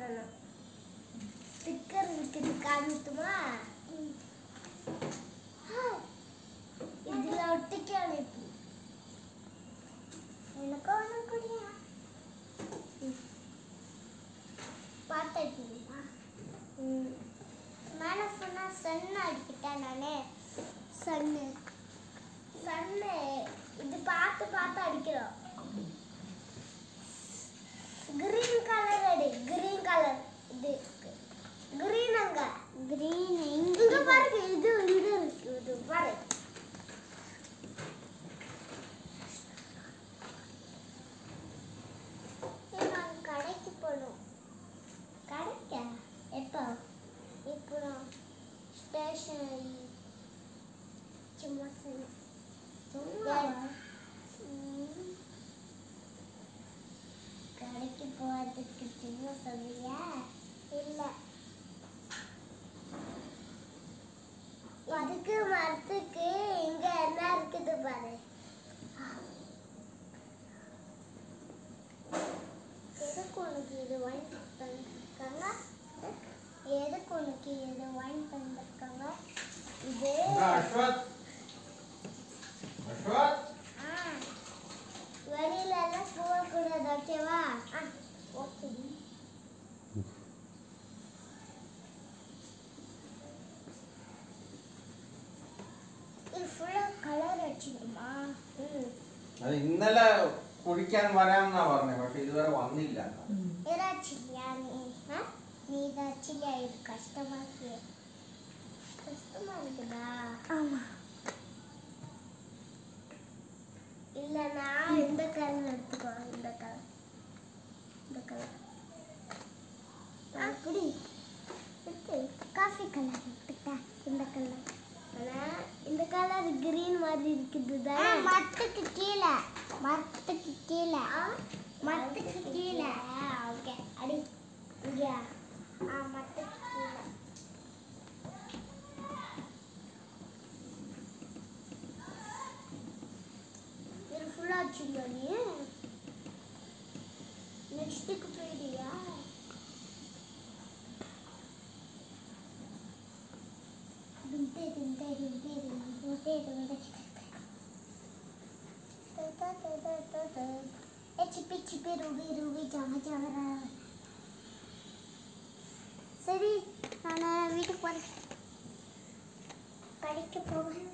ஒட்டணும். ஸ்டிக்கர் இருக்குது காமிட்டுமா? இதுல ஒட்டிக்கணும். இப்போ எனக்கு ஒன்று குடியா பார்த்துட்டீங்களா? மேலே சொன்னால் சன்னு அடிக்கிட்டேன் நானே. சன்னு இது பார்த்து பார்த்து அடிக்கிறோம். கிரீன் கலர் அடி. கிரீன் கலர் இது கிரீன். அங்க கிரீன் இங்க பாருங்க. இது இருக்கு. இது பாரு. நான் கடைக்கு போகணும். கடைக்கா? எப்போ? இப்போ ஸ்டேஷனரி சும்மா கடைக்கு போகிறதுக்கு சும்மா சொல்லியா? இல்லை, அதுக்கு மரத்துக்கு இங்க என்ன இருக்குது பாரு. எதுக்கு உனக்கு இது வாங்கி தந்திருக்காங்க? எதுக்கு உனக்கு இது வாங்கி தந்திருக்காங்க? இது வெளியில எல்லாம் போகக்கூடாது. ஓகேவா? ஓகே. இது ஃபுல்லா கலர் அடிச்சிடுமா? അത് ഇന്നലെ കുടിക്കാൻ വരാമെന്നാ പറഞ്ഞേ, പക്ഷെ ഇതുവരെ വന്നില്ല. ഏതാച്ചില്ല നീ ഇതാച്ചില്ല. ഇത് കഷ്ടമാക്കിയ கஷ்டமாக்குதா? ஆமா. இல்லனா இந்த கலர் எடுத்துக்கோ. இந்த கலர் அப்படி எடுத்து காஃபி கலர் எடுத்துட்டா. இந்த கலர் ஆனா இந்த கலர் கிரீன் மாதிரி இருக்குது. மரத்துக்கு கீழே ஓகே அடி. இங்க மரத்துக்கு கீழே. நீ நெக்ஸ்ட்டுக்கு போயிடுயா? சிப்பி ரூபி ஜாவரா. சரி, நான் வீட்டுக்கு போறேன். கடைக்கு போவேன்.